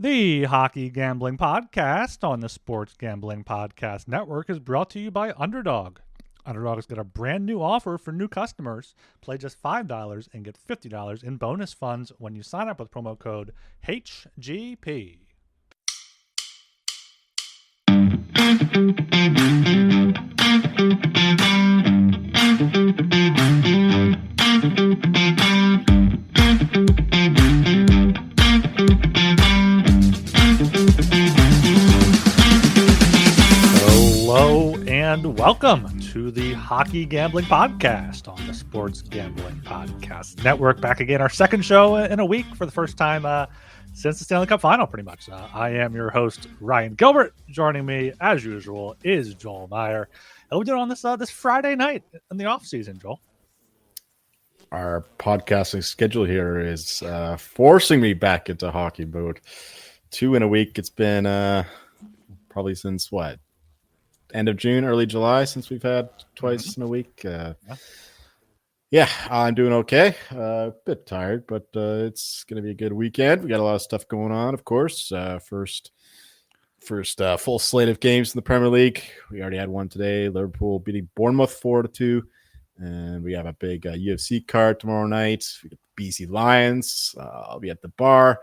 The Hockey Gambling Podcast on the Sports Gambling Podcast Network is brought to you by Underdog. Underdog has got a brand new offer for new customers. Play just $5 and get $50 in bonus funds when you sign up with promo code HGP. Hello and welcome to the Hockey Gambling Podcast on the Sports Gambling Podcast Network. Back again, our second show in a week for the first time since the Stanley Cup Final, pretty much. I am your host, Ryan Gilbert. Joining me, as usual, is Joel Meyer. And we're doing on this Friday night in the off season, Joel. Our podcasting schedule here is forcing me back into hockey mode. 2 in a week. It's been probably since end of June, early July, since we've had twice in a week. Yeah, I'm doing okay. A bit tired, but it's going to be a good weekend. We got a lot of stuff going on, of course. First full slate of games in the Premier League. We already had one today. Liverpool beating Bournemouth 4-2. And we have a big UFC card tomorrow night. We got BC Lions. I'll be at the bar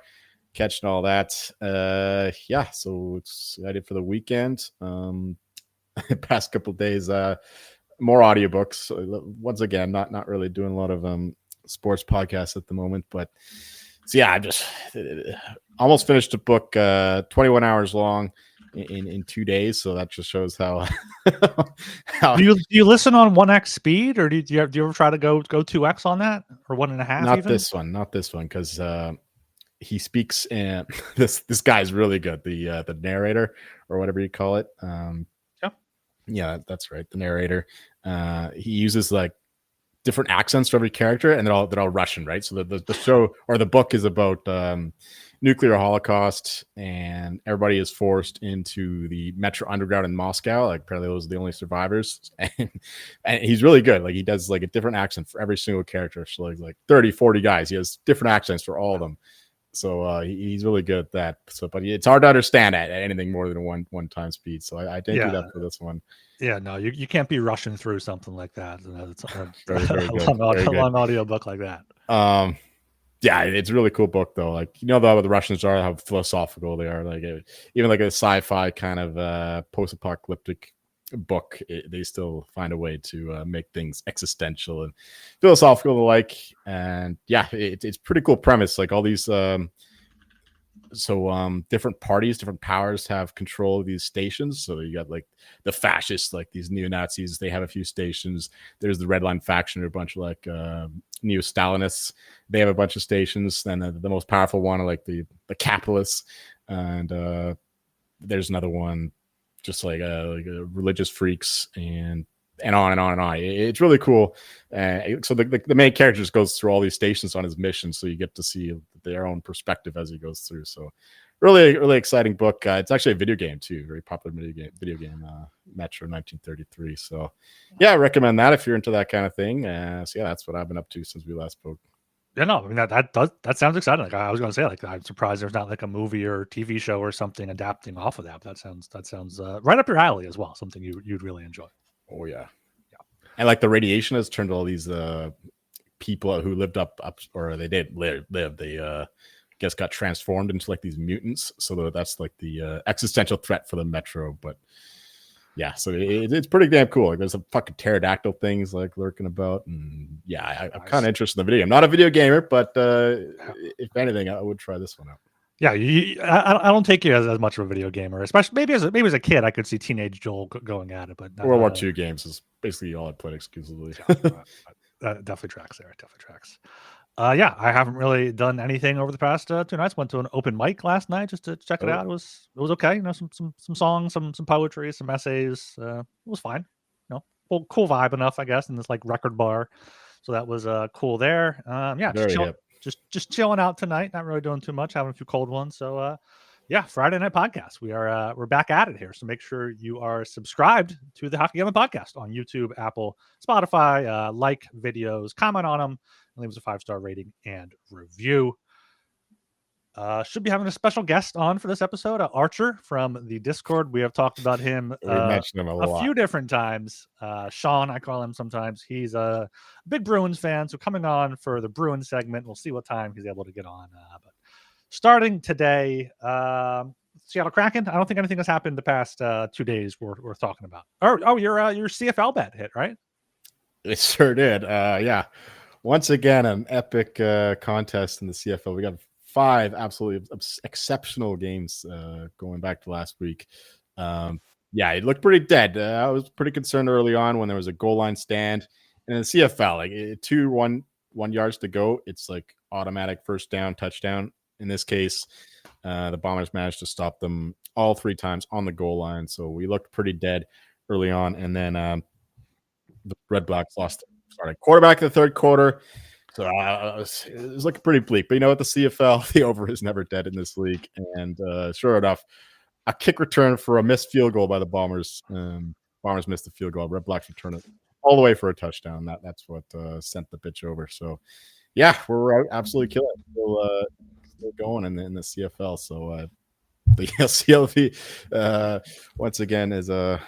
catching all that. Yeah, so excited for the weekend. Past couple of days, more audiobooks. Once again, not really doing a lot of sports podcasts at the moment, but so yeah, I just almost finished a book 21 hours long in 2 days. So that just shows how do you listen on 1x speed, or do you ever try to go 2x on that, or 1.5? Not this one, because he speaks, and this guy's really good. The narrator, or whatever you call it. Yeah, that's right. The narrator. He uses like different accents for every character, and they're all Russian, right? So the show or the book is about nuclear holocaust, and everybody is forced into the Metro Underground in Moscow. Like apparently those are the only survivors, and he's really good. Like he does like a different accent for every single character. So like 30, 40 guys, he has different accents for all of them. So he's really good at that. So, but it's hard to understand at anything more than one time speed. So I didn't do that for this one. Yeah, no, you can't be rushing through something like that. It's very a long audio book like that. Yeah, it's a really cool book though. Like the Russians are, how philosophical they are. Like even like a sci-fi kind of post-apocalyptic book, they still find a way to make things existential and philosophical alike. And yeah, it's pretty cool premise. Like all these different parties, different powers have control of these stations. So you got like the fascists, like these neo-Nazis, they have a few stations. There's the Red Line faction, or a bunch of like neo-Stalinists, they have a bunch of stations. Then the most powerful one are like the capitalists, and there's another one just like religious freaks, and on and on and on. It's really cool. So the main character just goes through all these stations on his mission, so you get to see their own perspective as he goes through. So really exciting book. It's actually a video game too, very popular video game, Metro 1933. So yeah, I recommend that if you're into that kind of thing. So yeah, that's what I've been up to since we last spoke. Yeah, no, I mean that sounds exciting. Like I was going to say, like I'm surprised there's not like a movie or TV show or something adapting off of that. But that sounds right up your alley as well. Something you'd really enjoy. Oh yeah. And like the radiation has turned all these people who lived up, or they did live. They guess got transformed into like these mutants. So that's like the existential threat for the Metro. But yeah, so it's pretty damn cool. Like there's some fucking pterodactyl things like lurking about, and yeah, I'm kind of interested in the video. I'm not a video gamer, but if anything, I would try this one out. Yeah, I don't take you as much of a video gamer, especially maybe as a kid. I could see teenage Joel going at it, but World War II games is basically all I played exclusively. That definitely tracks there. It definitely tracks. Yeah, I haven't really done anything over the past 2 nights. Went to an open mic last night just to check it out. It was okay. Some songs, some poetry, some essays. It was fine. Cool vibe enough, I guess, in this like record bar. So that was cool there. Yeah, just chilling out tonight. Not really doing too much. Having a few cold ones. So yeah, Friday night podcast. We're back at it here. So make sure you are subscribed to the Hockey Gambling Podcast on YouTube, Apple, Spotify. Like videos, comment on them, and leave us a 5-star rating and review. Should be having a special guest on for this episode, Archer from the Discord. We have talked about him We mentioned him a lot. few different times. Sean, I call him sometimes. He's a big Bruins fan, so coming on for the Bruins segment. We'll see what time he's able to get on. But starting today, Seattle Kraken. I don't think anything has happened the past 2 days we're talking about. Your CFL bet hit, right? It sure did. Yeah. Once again, an epic contest in the CFL. We got 5 absolutely exceptional games going back to last week. Yeah, it looked pretty dead. I was pretty concerned early on when there was a goal line stand. And in the CFL, like 1 yards to go, it's like automatic first down, touchdown. In this case, the Bombers managed to stop them all 3 times on the goal line. So we looked pretty dead early on. And then the Red Blacks lost quarterback in the third quarter. So it was looking pretty bleak. But you know what? The CFL, the over is never dead in this league. And sure enough, a kick return for a missed field goal by the Bombers. Bombers missed the field goal. Red Blacks return it all the way for a touchdown. That's what sent the pitch over. So, yeah, we're absolutely killing it. Still going in the CFL. So the CLV, once again, is it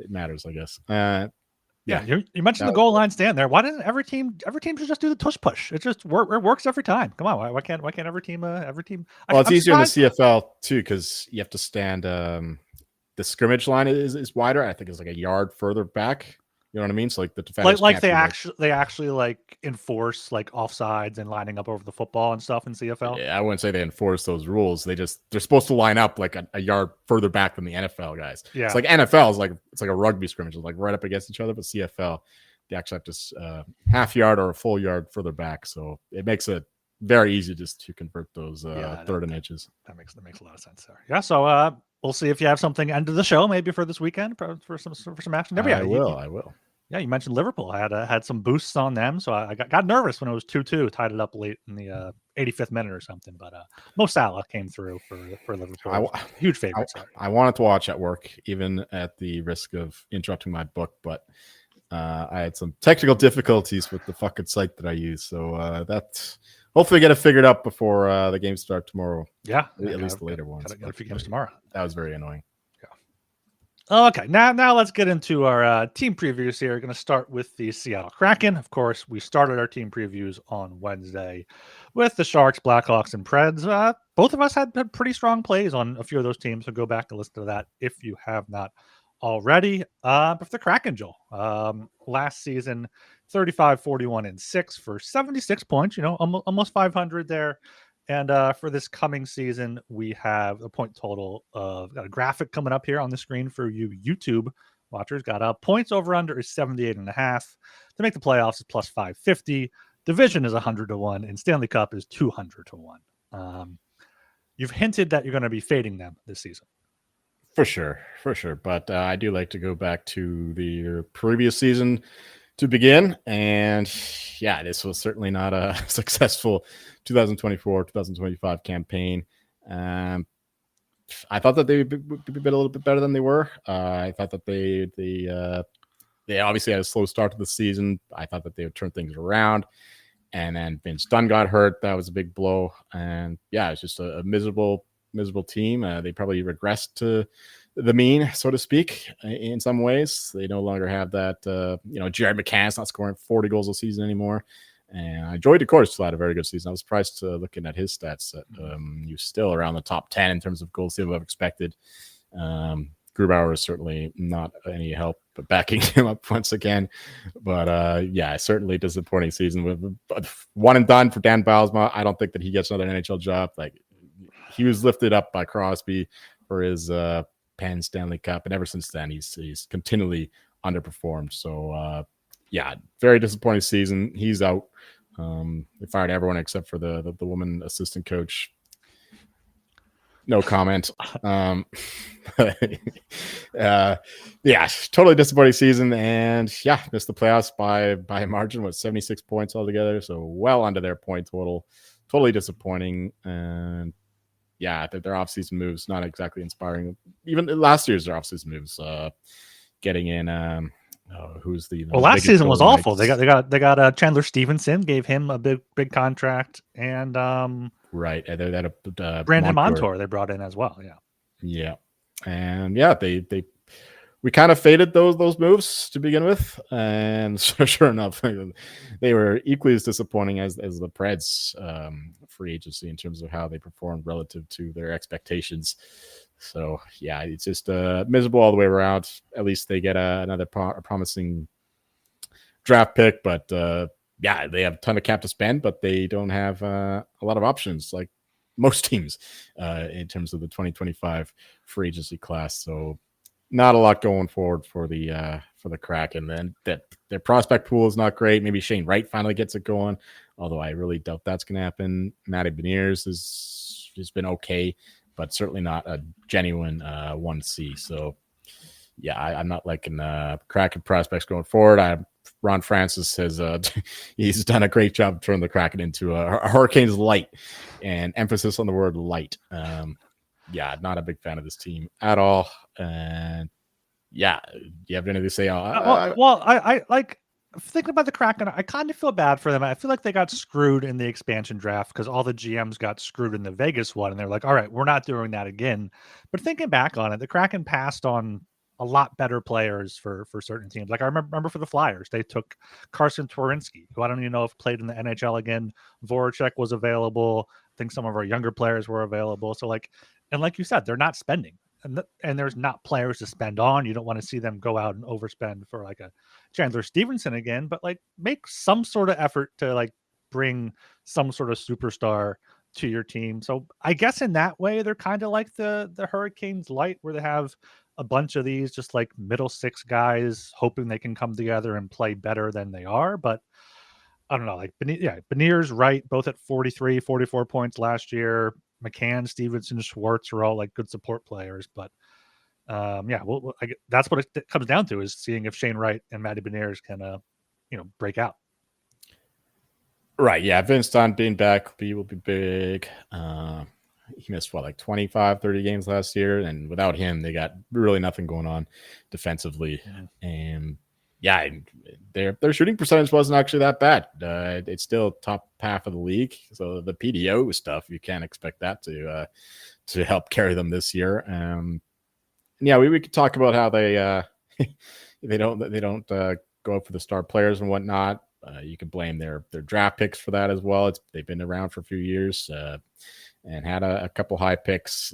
matters, I guess. Yeah, you mentioned the goal line stand there. Why doesn't every team should just do the tush push? It just works every time. Come on, why can't every team? Well, it's easier in the CFL too because you have to stand. The scrimmage line is wider. I think it's like a yard further back. You know what I mean? So like the defenders, they actually like enforce like offsides and lining up over the football and stuff in CFL. Yeah, I wouldn't say they enforce those rules. They're supposed to line up like a yard further back than the NFL guys. Yeah, it's like NFL is like it's like a rugby scrimmage, it's like right up against each other. But CFL, they actually have to half yard or a full yard further back. So it makes it very easy just to convert those third and inches. That makes a lot of sense there. Yeah, so we'll see if you have something end of the show maybe for this weekend for some action. I will. Yeah, you mentioned Liverpool. I had some boosts on them, so I got nervous when it was 2-2, tied it up late in the 85th minute or something. But Mo Salah came through for Liverpool. Huge favorite. I wanted to watch at work, even at the risk of interrupting my book, but I had some technical difficulties with the fucking site that I use. So that's hopefully get it figured out before the games start tomorrow. Yeah, at least the later ones. Got a few games tomorrow. That was very annoying. Okay, now let's get into our team previews here. We're going to start with the Seattle Kraken. Of course, we started our team previews on Wednesday with the Sharks, Blackhawks, and Preds. Both of us had pretty strong plays on a few of those teams, so go back and listen to that if you have not already. But for the Kraken, Joel, last season, 35-41-6 for 76 points, almost 500 there. And for this coming season, we have a point total of got a graphic coming up here on the screen for you YouTube watchers. Got points over under is 78.5. To make the playoffs is plus 550. Division is 100-1, and Stanley Cup is 200-1. You've hinted that you're going to be fading them this season. For sure. But I do like to go back to the previous season to begin. And yeah, this was certainly not a successful 2024-2025 campaign. I thought that they would be a little bit better than they were. I thought that they obviously had a slow start to the season. I thought that they would turn things around. And then Vince Dunn got hurt. That was a big blow. And yeah, it's just a miserable team. They probably regressed to the mean, so to speak, in some ways. They no longer have that, Jared McCann's not scoring 40 goals a season anymore. And Joey DeCoeur still had a very good season. I was surprised looking at his stats that he was still around the top 10 in terms of goals he would have expected. Grubauer is certainly not any help, but backing him up once again. But yeah, certainly disappointing season. With one and done for Dan Bylsma. I don't think that he gets another NHL job. Like, he was lifted up by Crosby for his Penn Stanley Cup, and ever since then he's continually underperformed. So yeah, very disappointing season. He's out. They fired everyone except for the woman assistant coach. No comment. Yeah, totally disappointing season, and yeah, missed the playoffs by a margin with 76 points altogether. So well under their point total. Totally disappointing. And yeah, their offseason moves not exactly inspiring. Even last year's their offseason moves, getting in. Who's the last season was awful. They got Chandler Stevenson, gave him a big contract, and Right. And that Brandon Montour they brought in as well. Yeah. Yeah. And yeah, we kind of faded those moves to begin with, and sure enough, they were equally as disappointing as the Preds free agency in terms of how they performed relative to their expectations. So yeah, it's just miserable all the way around. At least they get another promising draft pick, but yeah, they have a ton of cap to spend, but they don't have a lot of options like most teams in terms of the 2025 free agency class. So not a lot going forward for the Kraken. Then that their prospect pool is not great. Maybe Shane Wright finally gets it going, although I really doubt that's going to happen. Matty Beniers has been okay, but certainly not a genuine 1C. So yeah, I'm not liking Kraken prospects going forward. Ron Francis has he's done a great job turning the Kraken into a Hurricanes light, and emphasis on the word light. Yeah, not a big fan of this team at all. And yeah, do you have anything to say? I like thinking about the Kraken. I kind of feel bad for them. I feel like they got screwed in the expansion draft because all the GMs got screwed in the Vegas one, and they're like, "All right, we're not doing that again." But thinking back on it, the Kraken passed on a lot better players for certain teams. Like I remember for the Flyers, they took Carson Twarynski, who I don't even know if played in the NHL again. Voracek was available. I think some of our younger players were available. So like you said, they're not spending. And there's not players to spend on. You don't want to see them go out and overspend for like a Chandler Stevenson again, but like make some sort of effort to like bring some sort of superstar to your team. So I guess in that way, they're kind of like the Hurricanes light, where they have a bunch of these just like middle six guys hoping they can come together and play better than they are. But I don't know, like Beniers, Wright, both at 43, 44 points last year. McCann, Stevenson, Schwartz are all like good support players, but that's what it comes down to, is seeing if Shane Wright and Matty Beniers can, break out. Right. Yeah. Vince Dunn being back will be big. He missed like 25, 30 games last year. And without him, they got really nothing going on defensively. Mm-hmm. And yeah, their shooting percentage wasn't actually that bad. It's still top half of the league. So the PDO stuff, you can't expect that to help carry them this year. Yeah, we could talk about how they they don't go up for the star players and whatnot. You can blame their draft picks for that as well. They've been around for a few years and had a couple high picks.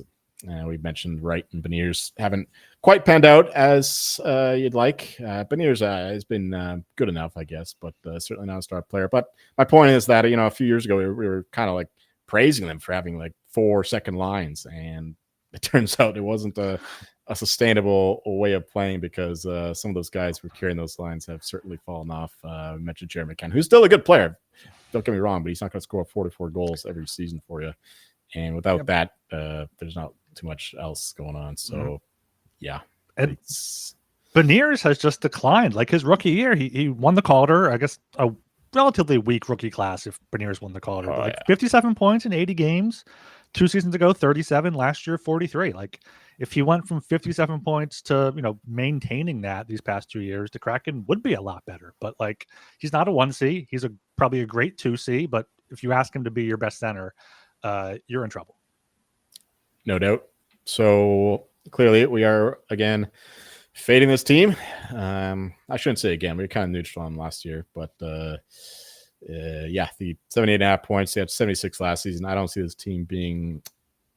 We mentioned Wright and Beniers haven't quite panned out as you'd like. Beniers has been good enough, I guess, but certainly not a star player. But my point is that, a few years ago, we were kind of like praising them for having like 4 second lines. And it turns out it wasn't a sustainable way of playing, because some of those guys who were carrying those lines have certainly fallen off. We mentioned Jeremy McCann, who's still a good player. Don't get me wrong, but he's not going to score 44 goals every season for you. And without that, there's not too much else going on. So, yeah. And Beniers has just declined. Like his rookie year, he won the Calder. I guess a relatively weak rookie class if Beniers won the Calder. 57 points in 80 games. 2 seasons ago, 37. Last year, 43. Like if he went from 57 points to, maintaining that these past 2 years, the Kraken would be a lot better. But like he's not a 1C. He's probably a great 2C. But if you ask him to be your best center, you're in trouble. No doubt. So clearly we are again fading this team. I shouldn't say again. We were kind of neutral on them last year, but the 78.5 points. They had 76 last season. I don't see this team being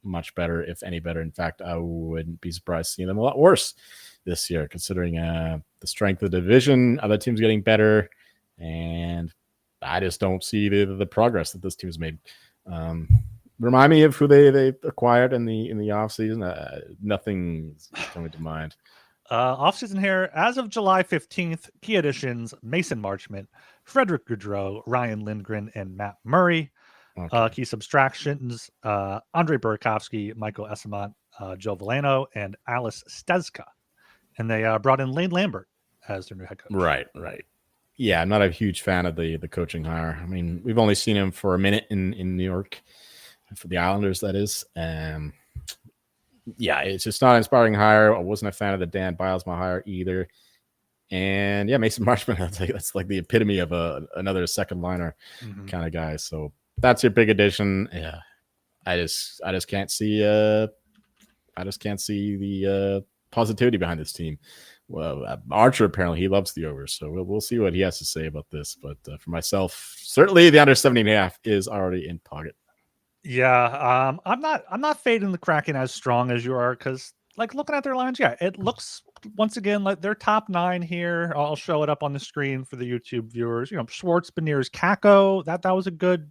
much better, if any better. In fact, I wouldn't be surprised seeing them a lot worse this year, considering the strength of the division, other teams getting better, and I just don't see the progress that this team has made. Remind me of who they acquired in the offseason. Nothing's coming to mind. Offseason here, as of July 15th, key additions: Mason Marchment, Frederick Gaudreau, Ryan Lindgren, and Matt Murray. Okay. Key subtractions: Andre Burakovsky, Michael Esamont, Joe Veleno, and Alice Stezka. And they brought in Lane Lambert as their new head coach. Right. Yeah, I'm not a huge fan of the coaching hire. I mean, we've only seen him for a minute in New York for the Islanders, that is. Yeah, it's just not an inspiring hire. I wasn't a fan of the Dan Bilesma hire either. And yeah, Mason Marchment, that's like the epitome of another second liner kind of guy. So that's your big addition. Yeah, I just can't see the positivity behind this team. Well, Archer apparently he loves the over, so we'll see what he has to say about this. But for myself, certainly the under 70.5 is already in pocket. Yeah, I'm not fading the Kraken as strong as you are because, like, looking at their lines, yeah, it looks once again like their top 9 here. I'll show it up on the screen for the YouTube viewers. Schwartz, Beniers, Kako. That was a good.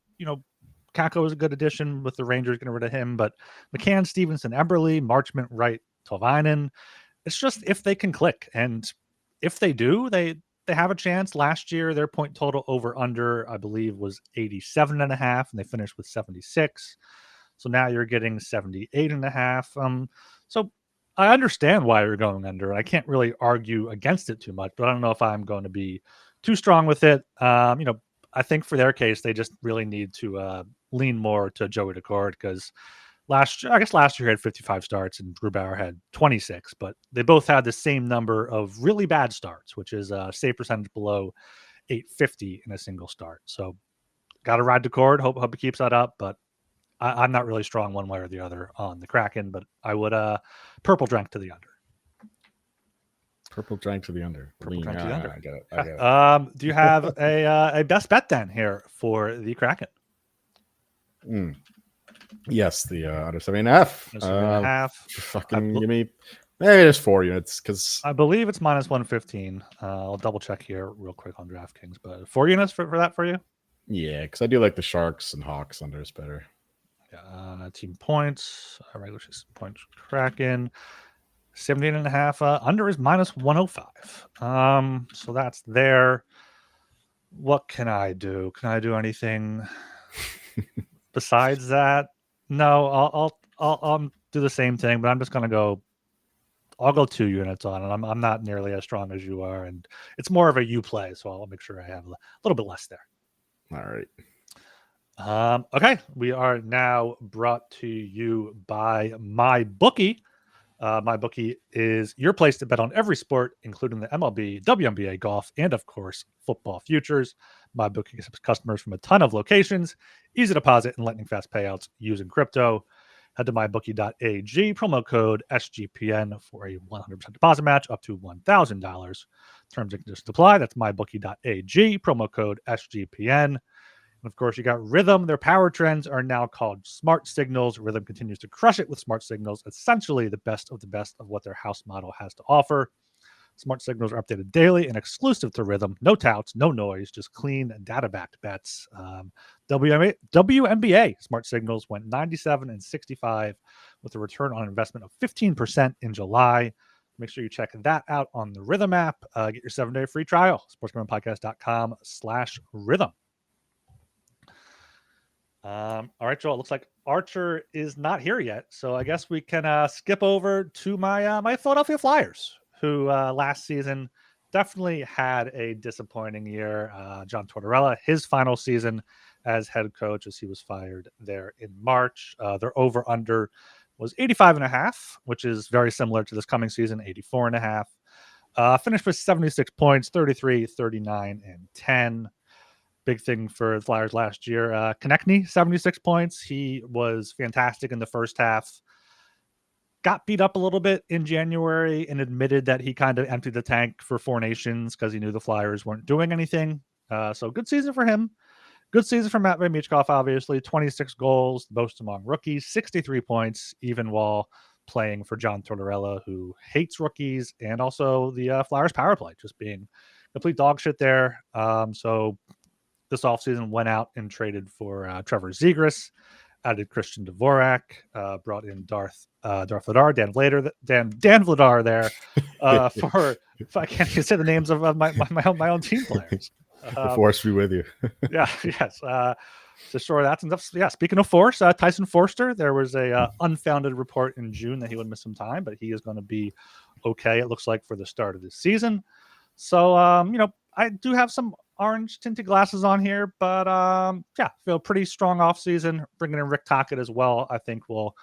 Kako was a good addition with the Rangers getting rid of him, but McCann, Stevenson, Eberle, Marchment, Wright, Tolvanen. It's just if they can click, and if they do, they have a chance. Last year, their point total over under, I believe, was 87.5, and they finished with 76. So now you're getting 78.5. So I understand why you're going under. I can't really argue against it too much, but I don't know if I'm going to be too strong with it. I think for their case, they just really need to lean more to Joey Daccord because last year he had 55 starts and Grubauer had 26, but they both had the same number of really bad starts, which is a save percentage below 850 in a single start. So got to ride Daccord. Hope he keeps that up, but I'm not really strong one way or the other on the Kraken, but I would purple drank to the under. Purple drank to the under. Purple drank to the under. I got it. Do you have a best bet then here for the Kraken? Yes, the under 7.5. 7.5. Fucking give me maybe just 4 units because I believe it's minus 115. I'll double check here real quick on DraftKings, but 4 units for that for you? Yeah, because I do like the Sharks and Hawks unders better. Yeah, team points, regular season points, Kraken, 17.5. Under is minus 105. So that's there. What can I do? Can I do anything besides that? No, I'll do the same thing, but I'm just gonna go. I'll go 2 units on it. I'm not nearly as strong as you are, and it's more of a you play, so I'll make sure I have a little bit less there. All right. Okay, we are now brought to you by MyBookie. MyBookie is your place to bet on every sport, including the MLB, WNBA, golf, and of course, football futures. MyBookie accepts customers from a ton of locations, easy deposit and lightning fast payouts using crypto. Head to mybookie.ag, promo code SGPN for a 100% deposit match up to $1,000. Terms and conditions apply. That's mybookie.ag, promo code SGPN. And of course, you got Rhythm. Their power trends are now called Smart Signals. Rhythm continues to crush it with Smart Signals, essentially the best of what their house model has to offer. Smart Signals are updated daily and exclusive to Rhythm. No touts, no noise, just clean data-backed bets. WNBA Smart Signals went 97 and 65 with a return on investment of 15% in July. Make sure you check that out on the Rhythm app. Get your 7-day free trial. sportsmanpodcast.com/rhythm. All right, Joel. It looks like Archer is not here yet, so I guess we can skip over to my Philadelphia Flyers, who last season definitely had a disappointing year. John Tortorella, his final season as head coach, as he was fired there in March. Their over/under was 85.5, which is very similar to this coming season, 84.5. Finished with 76 points, 33, 39, and 10. Big thing for the Flyers last year. Konechny, 76 points. He was fantastic in the first half. Got beat up a little bit in January and admitted that he kind of emptied the tank for Four Nations because he knew the Flyers weren't doing anything. So good season for him. Good season for Matvei Michkov, obviously. 26 goals, most among rookies, 63 points, even while playing for John Tortorella, who hates rookies, and also the Flyers power play, just being complete dog shit there. So this offseason went out and traded for Trevor Zegras, added Christian Dvorak, brought in Darth Vladar, Dan Vladar there for if I can't even say the names of my own team players. The force be with you. Yes. So sure, that's enough. Yeah. Speaking of force, Tyson Forster, there was a unfounded report in June that he would miss some time, but he is going to be okay. It looks like for the start of this season. So I do have some orange tinted glasses on here, but feel pretty strong off season. Bringing in Rick Tocchet as well, I think will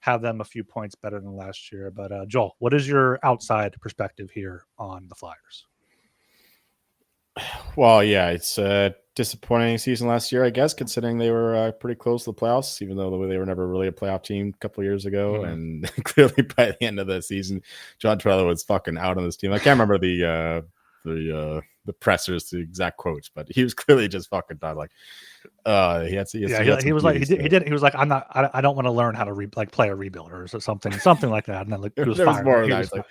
have them a few points better than last year. But Joel, what is your outside perspective here on the Flyers? Well, yeah, it's a disappointing season last year, I guess, considering they were pretty close to the playoffs, even though they were never really a playoff team a couple of years ago. Mhm. And clearly, by the end of the season, John Torello was fucking out on this team. I can't remember the pressers, the exact quotes, but he was clearly just fucking done. Like, he had He was like he was like, I don't want to learn how to play a rebuild or something like that, and then like he was There was fired. more of He that. was It's like,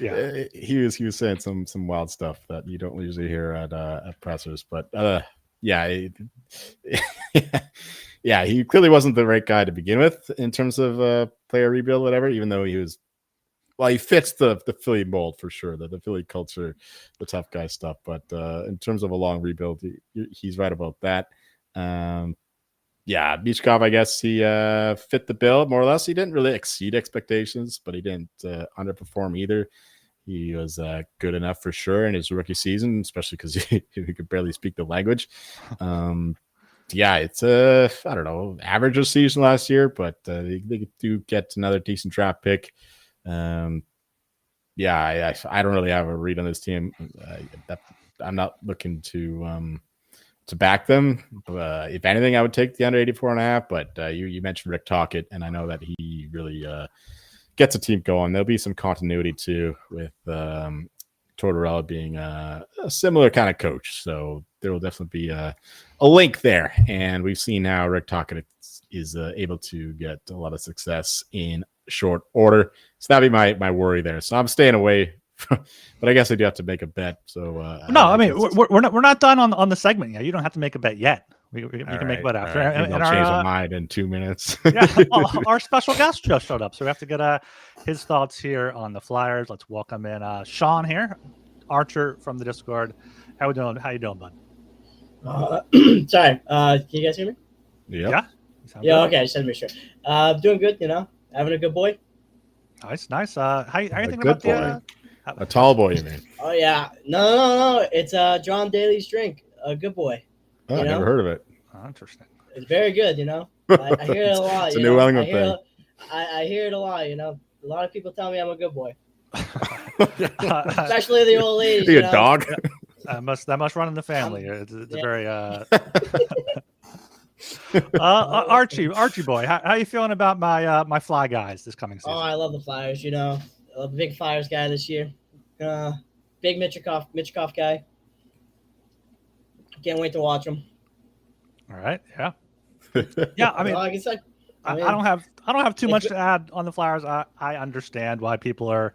yeah. he was saying some wild stuff that you don't usually hear at pressers, but yeah, yeah, he clearly wasn't the right guy to begin with in terms of player rebuild, whatever. Even though he fits the Philly mold for sure, the Philly culture, the tough guy stuff. But in terms of a long rebuild, he's right about that. Yeah, Bichkov, I guess he fit the bill more or less. He didn't really exceed expectations, but he didn't underperform either. He was good enough for sure in his rookie season, especially because he could barely speak the language. Yeah, it's I don't know, average season last year, but they do get another decent draft pick. Yeah, I don't really have a read on this team. I'm not looking to back them. If anything, I would take the under 84.5. But you mentioned Rick Tocchet, and I know that he really gets a team going. There'll be some continuity too with Tortorella being a similar kind of coach. So there will definitely be a link there. And we've seen how Rick Tocchet is able to get a lot of success in short order. So that'd be my worry there. So I'm staying away. But I guess I do have to make a bet. So No, I mean we're not done on the segment yet. You don't have to make a bet yet. We can make a bet after. Right. And I'll change my mind in 2 minutes. Yeah, our special guest just showed up, so we have to get his thoughts here on the Flyers. Let's welcome in Sean here, Archer from the Discord. How we doing? How you doing, bud? Sorry, can you guys hear me? Yep. Yeah. Yeah. Okay, I just had to make sure. Doing good. Having a good boy. Nice. How you thinking good about a tall boy, you mean? Oh yeah. No. It's John Daly's drink. A good boy. Oh, I never heard of it. Oh, interesting. It's very good. I hear it a lot. It's a New England thing. I hear it a lot. A lot of people tell me I'm a good boy, especially the old ladies. Are you a dog? That must run in the family. It's very Archie boy. How you feeling about my Fly guys this coming season? Oh, I love the Flyers. I'm a big Flyers guy this year. Big Michikov guy. Can't wait to watch him. All right. Yeah. Yeah. I mean, like I said, I don't have too much to add on the Flyers. I understand why people are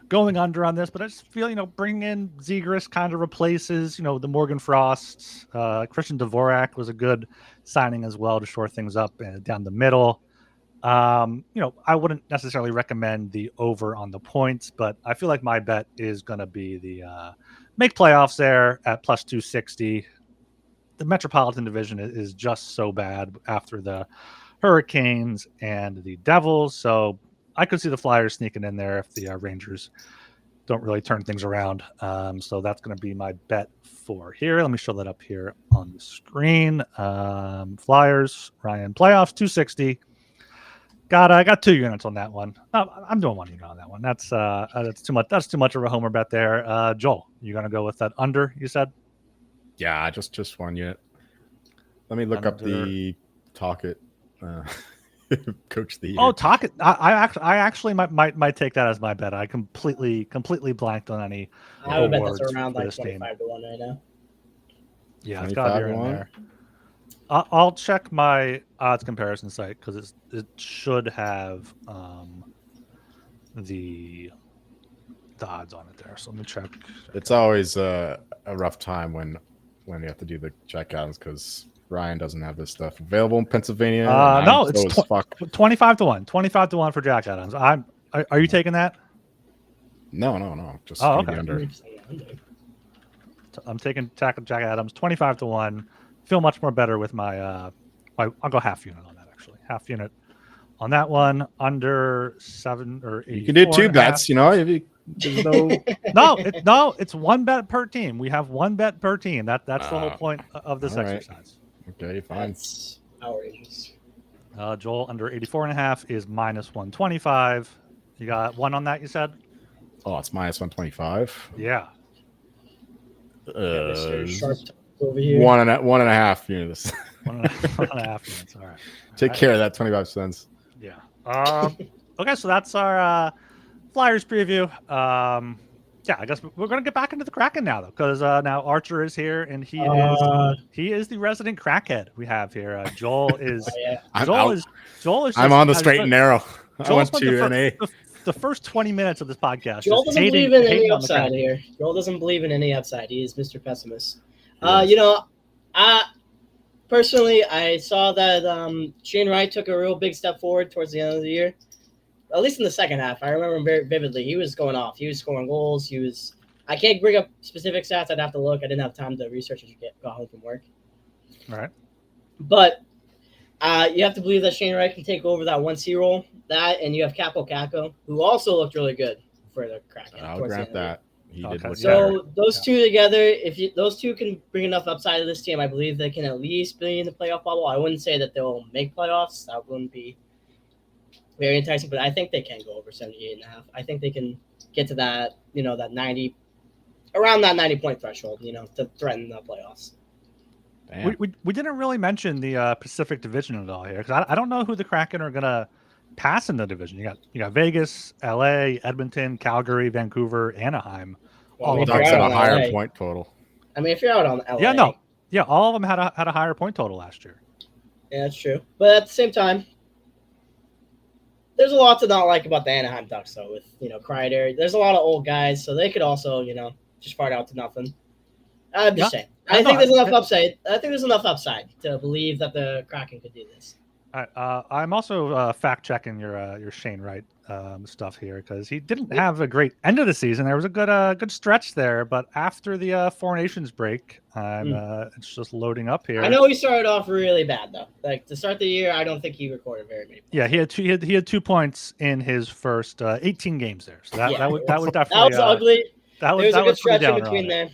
going under on this, but I just feel, bringing in Zegras kind of replaces, the Morgan Frost. Christian Dvorak was a good signing as well to shore things up down the middle. I wouldn't necessarily recommend the over on the points, but I feel like my bet is going to be the make playoffs there at plus 260. The Metropolitan Division is just so bad after the Hurricanes and the Devils. So I could see the Flyers sneaking in there if the Rangers don't really turn things around. So that's going to be my bet for here. Let me show that up here on the screen. Flyers, Ryan, playoffs, 260. I got 2 units on that one. I'm doing 1 unit on that one. That's too much. That's too much of a homer bet there. Joel, you going to go with that under, you said? Yeah, just 1 unit. Let me look up the Tocchet coach of the year. Oh, Tocchet! I actually might take that as my bet. I completely blanked on any. I would bet that's around like 25 to 1 right now. Yeah, it's got to be around there. I'll check my odds comparison site because it should have the odds on it there. So let me check. It's always a rough time when you have to do the checkouts because Ryan doesn't have this stuff available in Pennsylvania. No, it's 25 to 1. 25 to 1 for Jack Adams. Are you taking that? No. Just okay. Under. I'm taking Jack Adams 25 to 1. Feel much more better with my I'll go half unit on that actually. Half unit on that one under 7 or 8. You can do 2 bets, if no, it's 1 bet per team. We have 1 bet per team. That's the whole point of this exercise. Okay, fine. That's outrageous. Joel under 84.5 is minus 125. You got 1 on that, you said? Oh, it's minus 125. Yeah. Mr. Sharp over here. One and a half units. one and a half minutes. All right. Take care of that 25 cents. Yeah. Okay, so that's our Flyers preview. Yeah, I guess we're gonna get back into the Kraken now, though, because now Archer is here, and he is the resident crackhead we have here. Joel is Joel is just, I'm on the straight and narrow. I went to NA. The first 20 minutes of this podcast. Joel doesn't believe in any upside here. Joel doesn't believe in any upside. He is Mr. Pessimist. Personally, I saw that Shane Wright took a real big step forward towards the end of the year. At least in the second half. I remember him very vividly. He was going off. He was scoring goals. I can't bring up specific stats. I'd have to look. I didn't have time to research as I got home from work. All right. But you have to believe that Shane Wright can take over that 1C role. That, and you have Capo Caco, who also looked really good for the Kraken. I'll grant that. He did look so better. those two together, those two can bring enough upside to this team, I believe they can at least be in the playoff bubble. I wouldn't say that they'll make playoffs. That wouldn't be very enticing, but I think they can go over 78.5. I think they can get to that, that 90, around that 90-point threshold, to threaten the playoffs. We didn't really mention the Pacific Division at all here, because I don't know who the Kraken are gonna pass in the division. You got Vegas, LA, Edmonton, Calgary, Vancouver, Anaheim. Well, all Ducks had a higher point total. I mean, if you're out on LA, all of them had a higher point total last year. Yeah, that's true. But at the same time, there's a lot to not like about the Anaheim Ducks, though. With Kreider, there's a lot of old guys, so they could also just fart out to nothing. I'm just saying. I think there's enough upside. I think there's enough upside to believe that the Kraken could do this. I'm also fact checking your Shane Wright stuff here, because he didn't have a great end of the season. There was a good stretch there, but after the Four Nations break, it's just loading up here. I know he started off really bad though. Like to start the year, I don't think he recorded very many points. Yeah, he had 2 points in his first 18 games there. So that would definitely that was ugly. There was a good stretch in between there.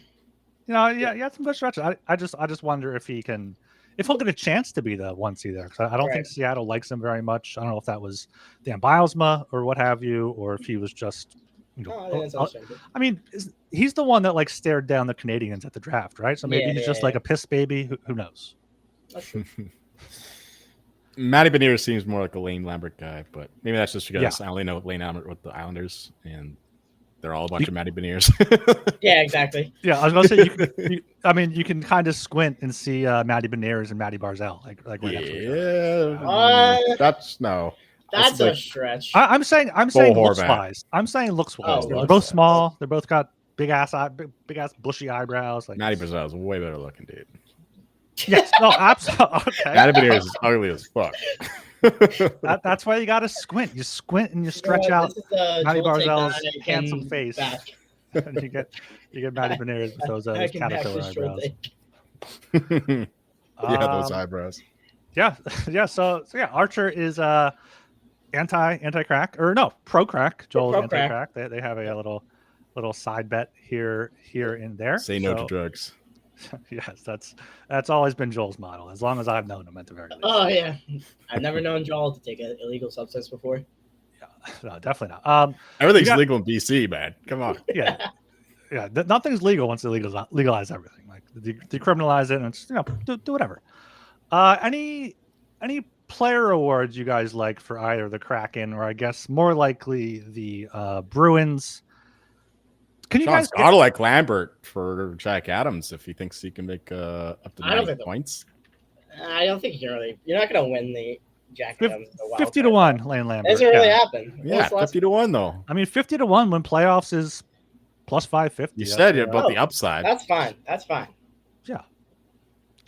He had some good stretches. I just wonder if he'll get a chance to be the 1C there, because I don't think Seattle likes him very much. I don't know if that was Dan Bilesma or what have you, or if he was just, I mean, he's the one that stared down the Canadians at the draft, right? So maybe he's just like a piss baby. Who knows? Matty Beniers seems more like a Lane Lambert guy, but maybe that's just because I only know Lane Lambert with the Islanders, and they're all a bunch of Matty Beniers. Yeah, exactly. Yeah, I was gonna say you can kind of squint and see Matty Beniers and Matty Barzell like right that's no. That's a stretch. I'm saying looks wise. I'm saying looks wise. They're both small. They both got big ass bushy eyebrows. Matty Barzell is way better looking, dude. Yes, no, absolutely. Okay. Matty Beniers is ugly as fuck. That's why you got to squint. You squint and you stretch out Matty Barzell's handsome face, and you get Matty Beniers with those caterpillar eyebrows. Those eyebrows. Yeah. So Archer is anti-crack, or no, pro-crack. Joel's anti-crack. They have a little side bet here and there. Say no to drugs. Yes, that's always been Joel's model, as long as I've known him at the very least. Oh yeah, I've never known Joel to take an illegal substance before. Yeah, no, definitely not. Everything's legal in BC, man. Come on. Yeah. Nothing's legal once they legalize everything. Like decriminalize it, and it's, do whatever. Any player awards you guys like for either the Kraken, or I guess more likely the Bruins? Can you guys gotta like Lambert for Jack Adams if he thinks he can make up to 90 points? I don't think you're not going to win the Jack Adams. 50 to 1, Lane Lambert. Doesn't really happen. Yeah, 50 to 1 though. I mean, 50 to 1 when playoffs is plus 550. You said it about the upside. That's fine. Yeah.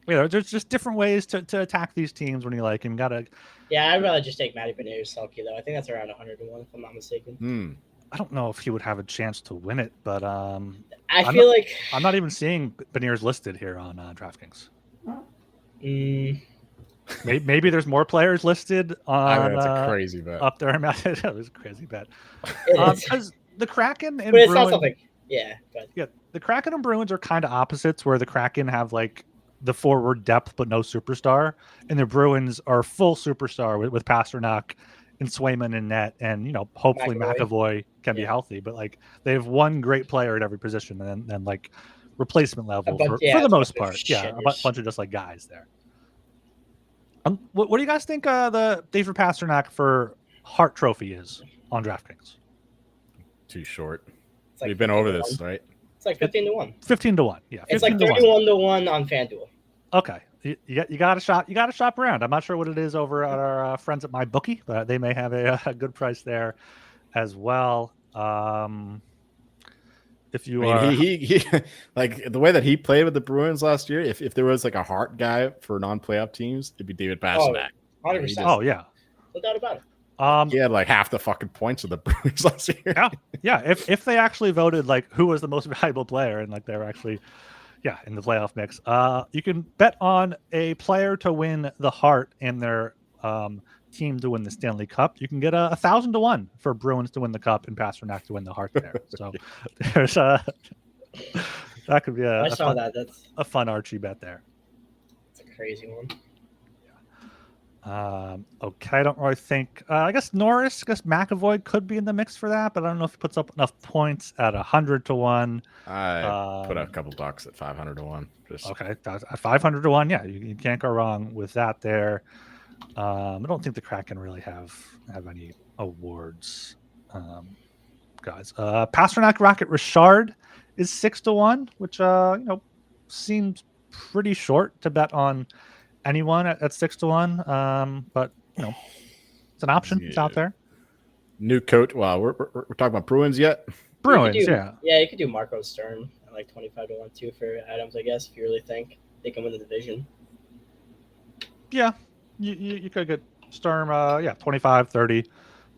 There's just different ways to attack these teams when you like him. Yeah, I'd rather just take Matty Beniers Selke though. I think that's around 100 to 1 if I'm not mistaken. I don't know if he would have a chance to win it, but I feel like I'm not even seeing Beniers listed here on DraftKings. Maybe there's more players listed on. That's a crazy bet up there. It was a crazy bet. Because the Kraken and Bruins, not something. Yeah. The Kraken and Bruins are kind of opposites, where the Kraken have the forward depth but no superstar, and the Bruins are full superstar with Pasternak and Swayman in net, and hopefully McAvoy can be healthy, but they have one great player at every position, and then replacement level for yeah, the it's most a bunch part. of Yeah, a shitters. bunch of just like guys there. What do you guys think the David Pastrnak for Hart Trophy is on DraftKings? Too short. It's like We've been 15 over to this, 1. right? It's like 15-1. 15-1. Yeah, 15 It's like to 1. 31-1 on FanDuel. Okay, you got to shop. You got to shop around. I'm not sure what it is over at our friends at MyBookie, but they may have a good price there as well. If you I mean, are, he like the way that he played with the Bruins last year. If there was like a Hart guy for non-playoff teams, it'd be David Pastrnak. 100%. oh yeah, No doubt about it. He had like half the fucking points of the Bruins last year. yeah. If they actually voted like who was the most valuable player and like they were actually in the playoff mix, you can bet on a player to win the Hart and their team to win the Stanley Cup. You can get 1,000 to 1 for Bruins to win the Cup and Pastrnak to win the Hart there. So there's that could be I saw that. That's a fun Archie bet there. It's a crazy one. Okay, I don't really think. I guess Norris, McAvoy could be in the mix for that, but I don't know if he puts up enough points at 100 to 1. I put a couple bucks at 500 to 1. Okay, at 500 to 1. Yeah, you can't go wrong with that there. I don't think the Kraken really have any awards, guys. Pastrnak, Rocket, Richard is 6 to 1, which seems pretty short to bet on anyone at 6 to 1. But it's an option. Yeah. It's out there. New coach. Wow, we're talking about Bruins yet? Bruins, Yeah, you could do Marco Stern at like 25 to 1 too for Adams, I guess, if you really think they can win the division. Yeah, you could get Sturm. 25, 30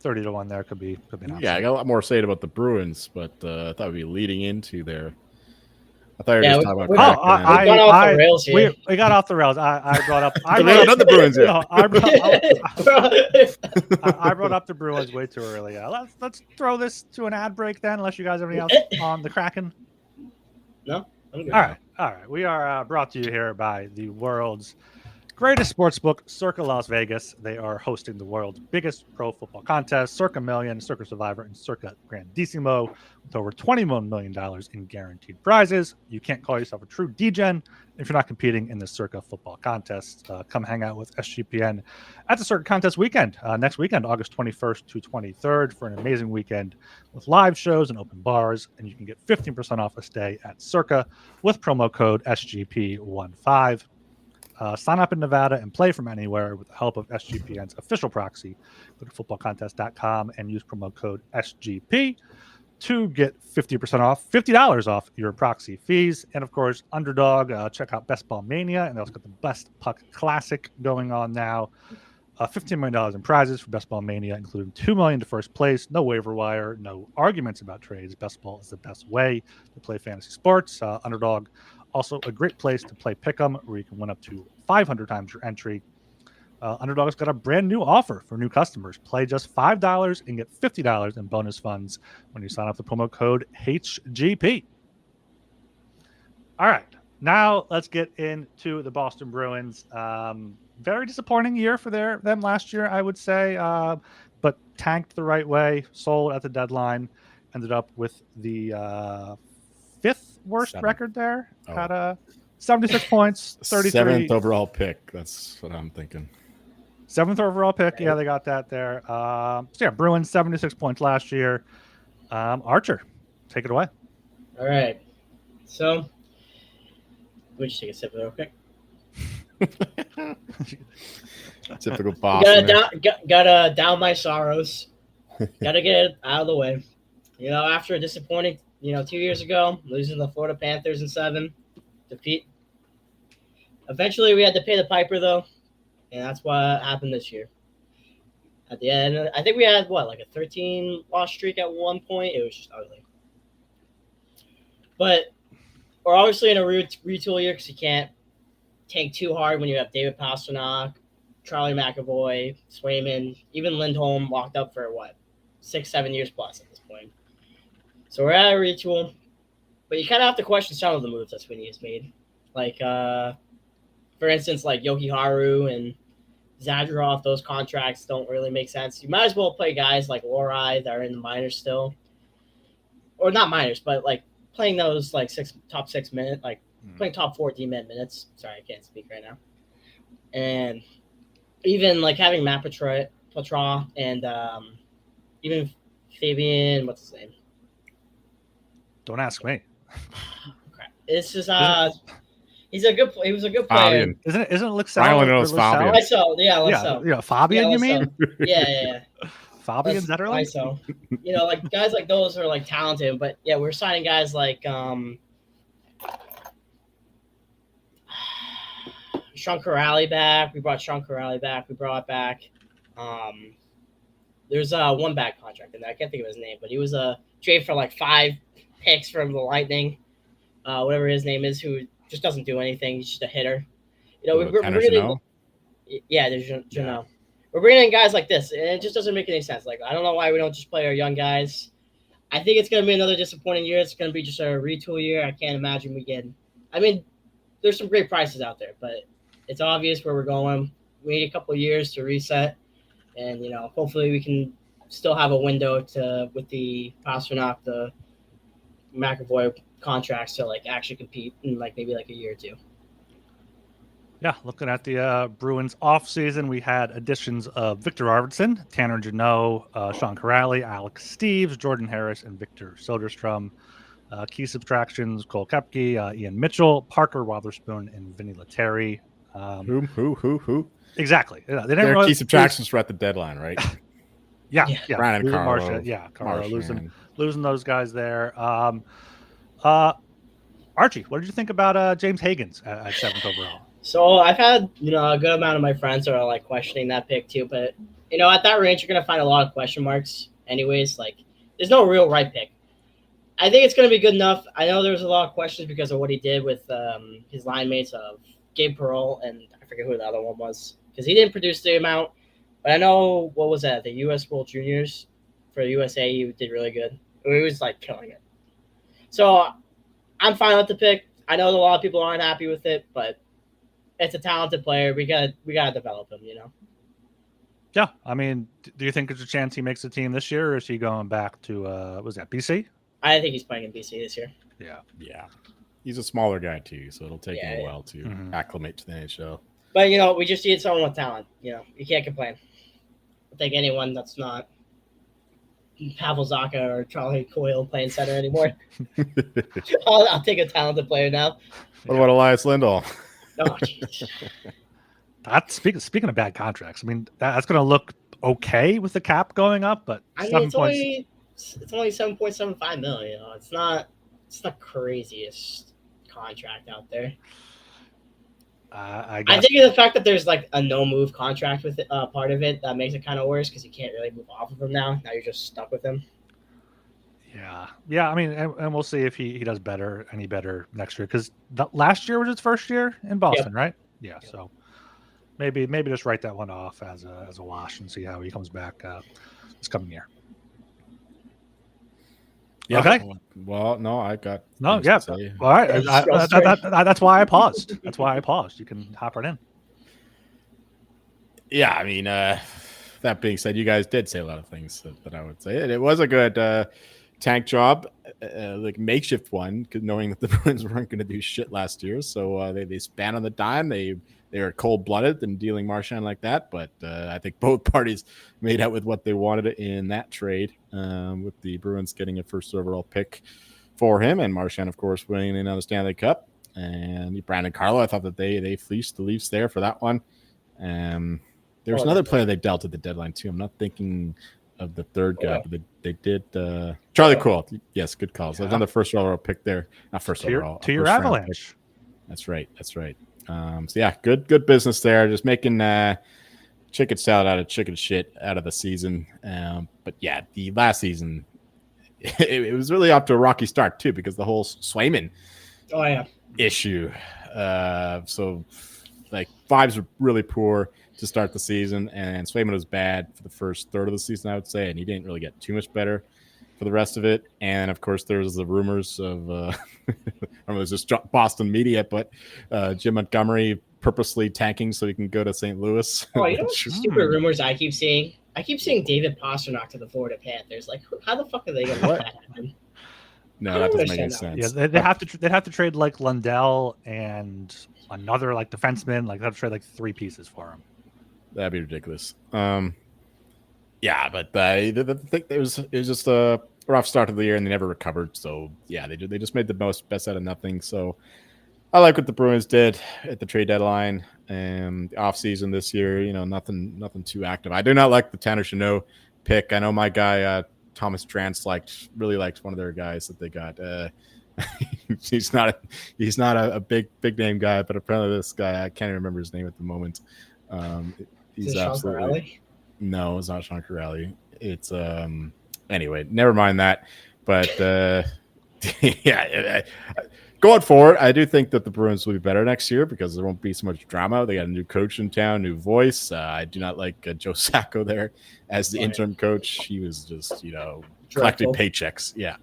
to 1 there could be an option. Yeah, I got a lot more to say about the Bruins, but I thought we'd be leading into there. I thought you were just talking about Kraken. We got off the rails. I brought up. Not the Bruins yet. No, I brought up the Bruins way too early. Let's throw this to an ad break then, unless you guys have anything else on the Kraken. No, I'm good. All right. We are brought to you here by the world's greatest sportsbook, Circa Las Vegas. They are hosting the world's biggest pro football contest, Circa Million, Circa Survivor, and Circa Grandissimo, with over $21 million in guaranteed prizes. You can't call yourself a true DGen if you're not competing in the Circa football contest. Come hang out with SGPN at the Circa contest weekend, next weekend, August 21st to 23rd, for an amazing weekend with live shows and open bars. And you can get 15% off a stay at Circa with promo code SGP15. Sign up in Nevada and play from anywhere with the help of SGPN's official proxy. Go to footballcontest.com and use promo code SGP to get $50 off your proxy fees. And of course, Underdog, check out Best Ball Mania, and they also got the Best Puck Classic going on now. $15 million in prizes for Best Ball Mania, including $2 million to first place. No waiver wire, no arguments about trades. Best Ball is the best way to play fantasy sports. Underdog, also a great place to play Pick'em, where you can win up to 500 times your entry. Underdog's got a brand new offer for new customers. Play just $5 and get $50 in bonus funds when you sign up with the promo code HGP. All right, now let's get into the Boston Bruins. Very disappointing year for them last year, I would say, but tanked the right way, sold at the deadline, ended up with the fifth worst record there. Had 76 points, 33. 7th overall pick. That's what I'm thinking. 7th overall pick. Yeah, they got that there. Bruins 76 points last year. Archer, take it away. All right. So, we just take a sip of it, okay? Typical Boston. Gotta down my sorrows. Gotta get it out of the way. After a disappointing, 2 years ago, losing the Florida Panthers in 7, defeat. Eventually, we had to pay the piper, though, and that's what happened this year. At the end, I think we had, like a 13-loss streak at one point. It was just ugly. But we're obviously in a retool year because you can't tank too hard when you have David Pastrnak, Charlie McAvoy, Swayman, even Lindholm locked up for, 6-7 years plus at this point. So we're at a retool, but you kind of have to question some of the moves that Sweeney has made. Like, for instance, like Yoki Haru and Zadorov, those contracts don't really make sense. You might as well play guys like Lorai that are in the minors still. Or not minors, but like playing those like top 6 minutes, like playing top 4 D-man minutes. Sorry, I can't speak right now. And even like having Matt Petra and even Fabian, what's his name? Don't ask me. Crap. It's just he was a good player. Fabian. Isn't it Lixell? Ryan knows Fabian. Lysell, yeah, Yeah, Lysell. yeah, Fabian, you mean? Yeah. Fabian Zetterlund? Lysell. You know, like guys like those are like talented, but yeah, we're signing guys like Sean Corrali back. We brought Sean Corrali back. We brought back there's one back contract in there. I can't think of his name, but he was a trade for like 5 picks from the Lightning. Whatever his name is, who just doesn't do anything. He's just a hitter. You know, we're bringing in, there's Janelle. We're bringing in guys like this, and it just doesn't make any sense. Like, I don't know why we don't just play our young guys. I think it's going to be another disappointing year. It's going to be just a retool year. I can't imagine we get. I mean, there's some great prices out there, but it's obvious where we're going. We need a couple of years to reset, and you know, hopefully we can still have a window to with the Pasternak, the McAvoy contracts to like actually compete in like maybe like a year or two. Yeah, looking at the Bruins offseason, we had additions of Victor Arvidsson, Tanner Jeannot, Sean Corrali, Alex Steeves, Jordan Harris, and Victor Soderstrom. Key subtractions: Cole Koepke, Ian Mitchell, Parker Wotherspoon, and Vinny Lettieri. Who? Exactly. Yeah, they didn't Their really, key subtractions were at the deadline, right? Yeah. Brandon Losing Carlo. Marchand, Carlo Marchand. losing those guys there. Archie, what did you think about James Higgins at 7th overall? So I've had, you know, a good amount of my friends are like questioning that pick too, but you know, at that range, you're going to find a lot of question marks anyways. Like there's no real right pick. I think it's going to be good enough. I know there's a lot of questions because of what he did with his line mates of Gabe Perreault and I forget who the other one was because he didn't produce the amount, but I know, what was that? The U.S. World Juniors for USA, he did really good. He was like killing it. So I'm fine with the pick. I know a lot of people aren't happy with it, but it's a talented player. We gotta develop him, you know. Yeah, I mean, do you think there's a chance he makes the team this year, or is he going back to was that BC? I think he's playing in BC this year. Yeah. He's a smaller guy too, so it'll take him a while to acclimate to the NHL. But you know, we just need someone with talent. You know, you can't complain. I think anyone that's not Pavel Zacha or Charlie Coyle playing center anymore. I'll take a talented player now. What about Elias Lindell? Oh, geez. That's speaking of bad contracts. I mean, that's going to look okay with the cap going up, but I mean, it's only $7.75 million. You know, it's not the craziest contract out there. I think the fact that there's like a no move contract with it, part of it that makes it kind of worse because you can't really move off of him now. Now you're just stuck with him. Yeah. I mean, and we'll see if he does any better next year because last year was his first year in Boston, right? Yeah. Yep. So maybe just write that one off as a wash and see how he comes back this coming year. Yeah. Okay. Well, no, I got no. Yeah. All right. That's why I paused. You can hop right in. Yeah. I mean, that being said, you guys did say a lot of things that I would say. It was a good tank job, like makeshift one, because knowing that the Bruins weren't going to do shit last year, so they span on the dime. They were cold-blooded in dealing Marchand like that, but I think both parties made out with what they wanted in that trade, with the Bruins getting a first overall pick for him, and Marchand, of course, winning another Stanley Cup. And Brandon Carlo, I thought that they fleeced the Leafs there for that one. There was another player they dealt at the deadline too. I'm not thinking of the third guy, but they did Charlie Coyle. Yes, good call. So another first overall pick there. Not first overall. To your Avalanche. That's right. So yeah, good business there. Just making chicken salad out of chicken shit out of the season. But yeah, the last season it was really off to a rocky start too because the whole Swayman issue. So like vibes were really poor to start the season, and Swayman was bad for the first third of the season, I would say, and he didn't really get too much better for the rest of it. And of course, there was the rumors of I don't know, it was just Boston media, but Jim Montgomery purposely tanking so he can go to St. Louis. Oh, you know what stupid rumors I keep seeing? I keep seeing David Pasternak to the Florida Panthers. Like, how the fuck are they going to let that happen? No, that doesn't make any sense. Yeah, they'd have to trade like Lundell and another like defenseman. Like they have to trade like 3 pieces for him. That'd be ridiculous. Yeah, but it was just a rough start of the year, and they never recovered. So yeah, they just made the best out of nothing. So I like what the Bruins did at the trade deadline and the offseason this year. You know, nothing too active. I do not like the Tanner Chanot pick. I know my guy Thomas Drance really liked one of their guys that they got. He's not a big name guy, but apparently this guy, I can't even remember his name at the moment. He's absolutely no, it's not Sean Corrali. It's anyway, never mind that. But yeah, going forward, I do think that the Bruins will be better next year because there won't be so much drama. They got a new coach in town, new voice. I do not like Joe Sacco there as the interim coach. He was just, collecting paychecks. Yeah.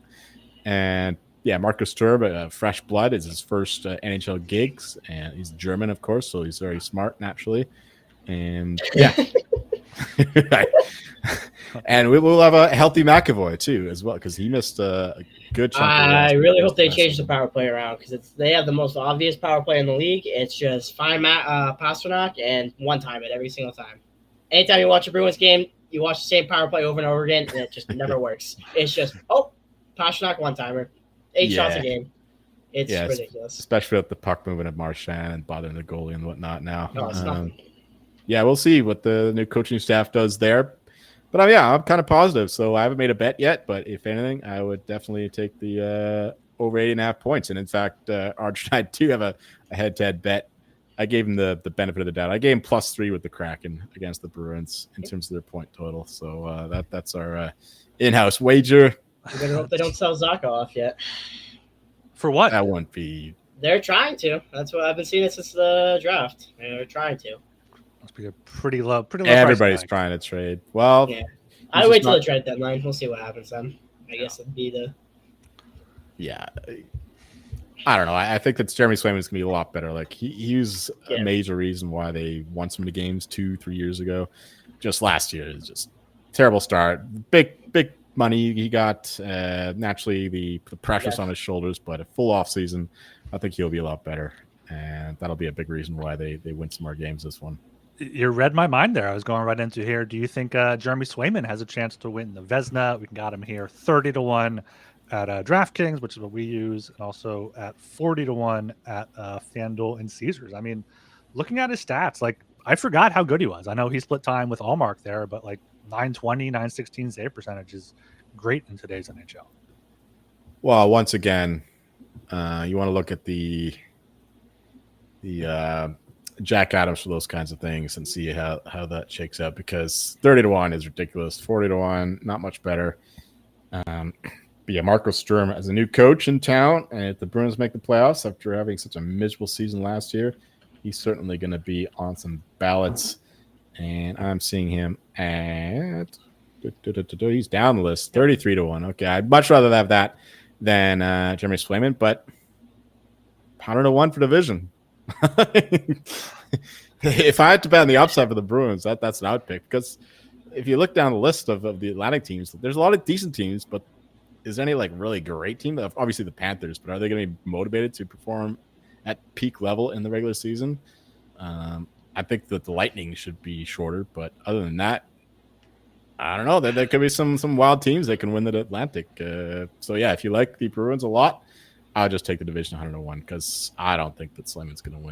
And yeah, Marcus Sturm, fresh blood, is his first NHL gigs. And he's German, of course, so he's very smart, naturally. And yeah. And we will have a healthy McAvoy too, as well, because he missed a good chunk. I really hope they change the power play around because they have the most obvious power play in the league. It's just find Pasternak and one time it every single time. Anytime you watch a Bruins game, you watch the same power play over and over again, and it just never works. It's just Pasternak one timer, 8 shots a game. It's ridiculous, especially with the puck moving at Marchand and bothering the goalie and whatnot. Now, it's nothing. Yeah, we'll see what the new coaching staff does there. But I'm kind of positive. So I haven't made a bet yet. But if anything, I would definitely take the over 8.5 points. And in fact, Arch and I do have a head-to-head bet. I gave him the benefit of the doubt. I gave him +3 with the Kraken against the Bruins in terms of their point total. So that's our in-house wager. I better hope they don't sell Zaka off yet. For what? That won't be. They're trying to. That's what I've been seeing since the draft. They're trying to. Must be a pretty low. Everybody's trying to trade. Well, yeah. I'll wait till the trade deadline. We'll see what happens then. I guess it'd be the. Yeah, I don't know. I think that Jeremy Swayman's gonna be a lot better. Like he was a major reason why they won so many games 2-3 years ago. Just last year, it's just terrible start. Big money he got. Naturally, the pressure's on his shoulders, but a full off season, I think he'll be a lot better, and that'll be a big reason why they win some more games this one. You read my mind there. I was going right into here. Do you think Jeremy Swayman has a chance to win the Vezina? We got him here 30-1 at DraftKings, which is what we use, and also at 40-1 at FanDuel and Caesars. I mean, looking at his stats, like I forgot how good he was. I know he split time with Allmark there, but like 920, 916 save percentage is great in today's NHL. Well, once again, you want to look at the Jack Adams for those kinds of things and see how that shakes out, because 30-1 is ridiculous. 40-1, not much better. But yeah, Marcus Sturm as a new coach in town, and if the Bruins make the playoffs after having such a miserable season last year, he's certainly going to be on some ballots. And I'm seeing him at he's down the list, 33-1. Okay, I'd much rather have that than Jeremy Swayman, but 100-1 for division. If I had to bet on the upside for the Bruins, that's what I would pick, because if you look down the list of the Atlantic teams, there's a lot of decent teams, but is there any like really great team? Obviously the Panthers, but are they going to be motivated to perform at peak level in the regular season? I think that the Lightning should be shorter, but other than that, I don't know. There could be some wild teams that can win the Atlantic. So yeah, if you like the Bruins a lot, I'll just take the division 101, because I don't think that Slayman's going to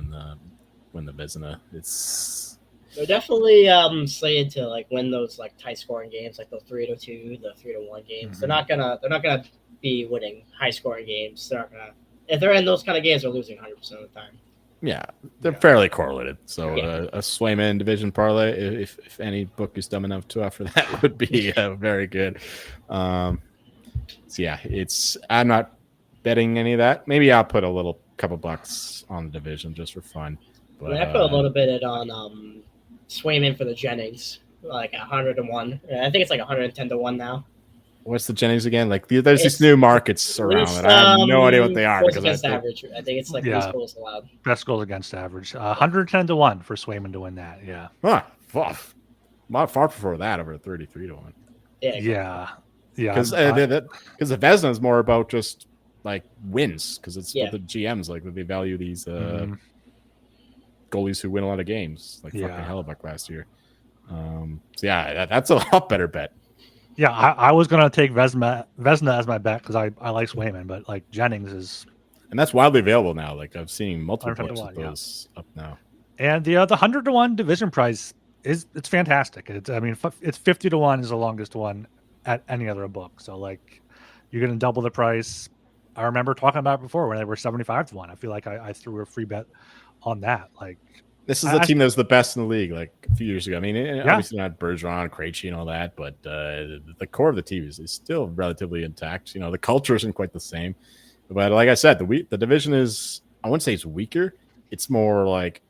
win the Vezina. They're definitely slated to like win those like high scoring games, like those 3-2, the 3-1 games. Mm-hmm. They're not gonna be winning high scoring games. They're not gonna. If they're in those kind of games, they're losing 100% of the time. Yeah, they're fairly correlated. So a Swayman division parlay, if any book is dumb enough to offer that, would be very good. So yeah, I'm not betting any of that. Maybe I'll put a couple bucks on the division just for fun. But I put a little bit on Swayman for the Jennings, like 101. I think it's like 110-1 now. What's the Jennings again? Like there's these new markets around it. I have no idea what they are. Goals against average. I think it's like least goals allowed. Best goals against average. 110-1 for Swayman to win that. Yeah. Huh. Far prefer that over 33-1. Yeah. Because the Vezina is more about just like wins because it's what the GMs like. They value these goalies who win a lot of games, like fucking Hellebuck last year. So yeah, that's a lot better bet. Yeah, I was gonna take Vesna as my bet because I like Swayman, but like Jennings is, and that's widely available now. Like I've seen multiple 100 to books with those up now. And the 100 to 1 division price it's fantastic. It's 50 to 1 is the longest one at any other book. So like you're gonna double the price. I remember talking about it before when they were 75 to 1. I feel like I threw a free bet on that. Like this is the team that was the best in the league like a few years ago. I mean, obviously not Bergeron, Krejci, and all that, but the core of the team is still relatively intact. The culture isn't quite the same, but like I said, the division is, I wouldn't say it's weaker. It's more like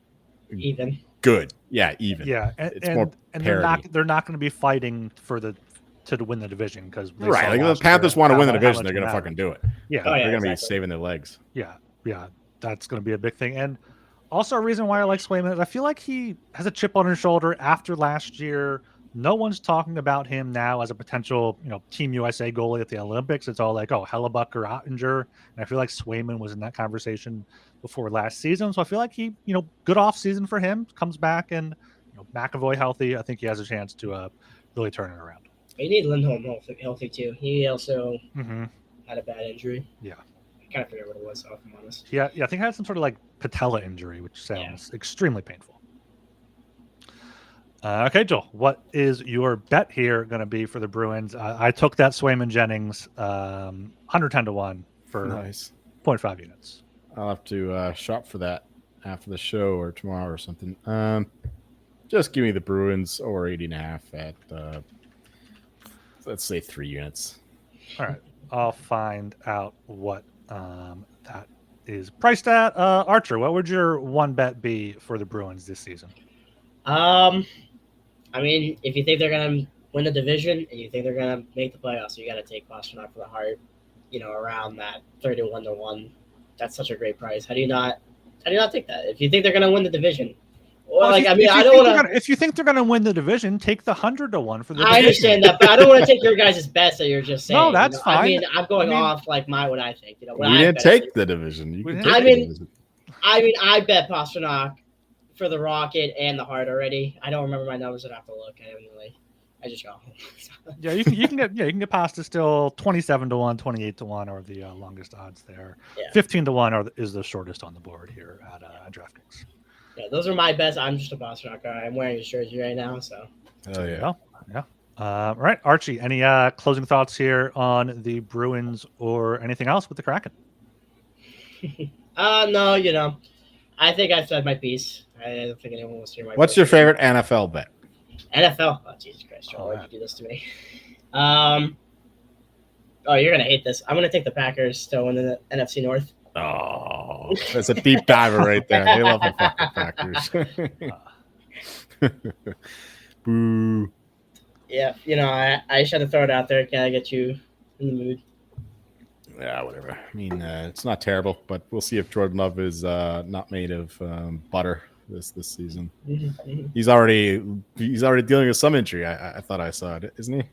even good. Yeah, even. Yeah, it's more parity. They're not going to be fighting to win the division because right. Like the Panthers want to win the division, they're going to fucking do it. Yeah, they're going to be saving their legs. Yeah, that's going to be a big thing. And also a reason why I like Swayman is I feel like he has a chip on his shoulder after last year. No one's talking about him now as a potential, Team USA goalie at the Olympics. It's all like, oh, Hellebuck or Ottinger. And I feel like Swayman was in that conversation before last season. So I feel like he, good off season for him, comes back and, McAvoy healthy. I think he has a chance to really turn it around. You need Lindholm healthy too. He also had a bad injury. Yeah. I kind of forget what it was, if I'm honest. Yeah, I think I had some sort of like patella injury, which sounds extremely painful. Okay, Joel, what is your bet here going to be for the Bruins? I took that Swayman Jennings 110 to 1 for 0.5 units. I'll have to shop for that after the show or tomorrow or something. Just give me the Bruins or 80.5 at, let's say 3 units. All right. I'll find out what that is priced at. Archer, what would your one bet be for the Bruins this season? I mean, if you think they're going to win the division and you think they're going to make the playoffs, you got to take Pastrnak for the heart, around that 31 to 1. That's such a great price. How do you not take that? If you think they're going to win the division, if you think they're going to win the division, take the 100 to 1 for the division. I understand that, but I don't want to take your guys' bets that you're just saying. No, that's fine. I mean, I'm going off like what I think. We didn't take the division. I bet Pastrnak for the Rocket and the Heart already. I don't remember my numbers. I'd have to look. I just got home. Yeah, you can get pasta still 27 to 1, 28 to 1 are the longest odds there. Yeah. 15 to 1 is the shortest on the board here at DraftKings. Yeah, those are my bets. I'm just a Pastrnak guy. I'm wearing his jersey right now, so. Oh yeah. All right, Archie. Any closing thoughts here on the Bruins or anything else with the Kraken? No. I think I've said my piece. I don't think anyone wants to hear my. What's your favorite NFL bet? NFL. Oh, Jesus Christ, Joel, why'd you do this to me? You're gonna hate this. I'm gonna take the Packers to win the NFC North. Oh, that's a deep diver right there. They love the fucking Packers. Boo. Yeah, I just had to throw it out there. Can I get you in the mood? Yeah, whatever. I mean, it's not terrible, but we'll see if Jordan Love is not made of butter this season. Mm-hmm. He's already dealing with some injury. I thought I saw it, isn't he?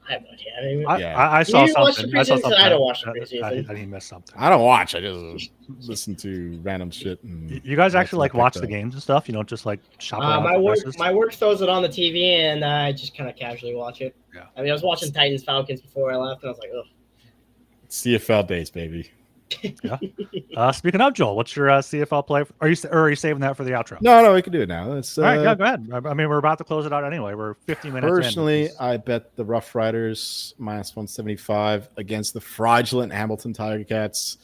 I have no idea. I saw something. I don't watch the preseason. He missed something. I don't watch. I just listen to random shit. And you guys actually watch the games and stuff? You don't just shop around? My work throws it on the TV, and I just kind of casually watch it. Yeah. I mean, I was watching Titans Falcons before I left, and I was like, ugh. CFL days, baby. Yeah. Speaking of, Joel, what's your CFL play? Are you saving that for the outro? No, we can do it now. All right, go ahead. I mean, we're about to close it out anyway. We're 50 minutes Personally, in. I bet the Rough Riders -175 against the fraudulent Hamilton Tiger Cats.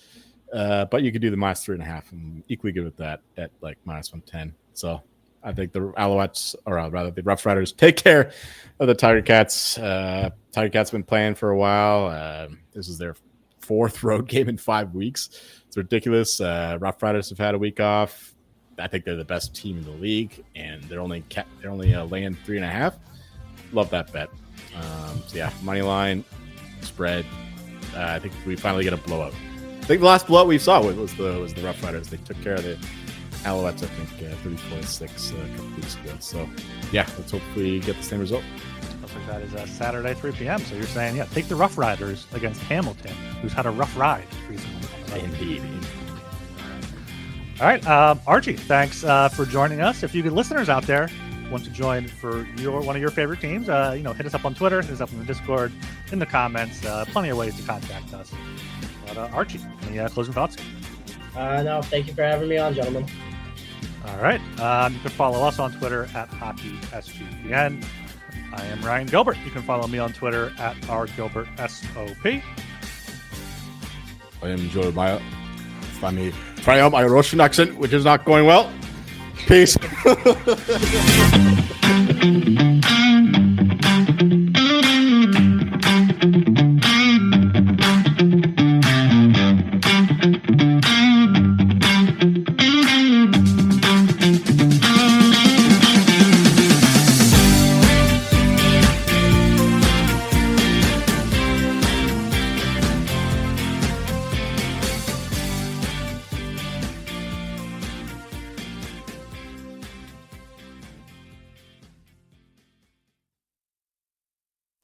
But you could do the -3.5. I'm equally good with that at -110. So I think the Alouettes, or rather the Rough Riders, take care of the Tiger Cats. Tiger Cats have been playing for a while. This is their 4th road game in 5 weeks. It's ridiculous. Rough Riders have had a week off. I think they're the best team in the league, and they're only laying 3.5. Love that bet. Money line, spread. I think we finally get a blowout. I think the last blowout we saw was the Rough Riders. They took care of the Alouettes, I think, 34-6 a couple weeks ago. So, let's hope we get the same result. That is Saturday, 3 p.m. So you're saying, take the Rough Riders against Hamilton who's had a rough ride recently. Indeed. All right, Archie, thanks for joining us. If you good listeners out there want to join for one of your favorite teams, hit us up on Twitter, hit us up in the Discord, in the comments. Plenty of ways to contact us. But Archie, any closing thoughts? No, thank you for having me on, gentlemen. All right, you can follow us on Twitter at HockeySGPN. I am Ryan Gilbert. You can follow me on Twitter at rgilbertsop. I am Joel Meyer. Funny. Try out my Russian accent, which is not going well. Peace.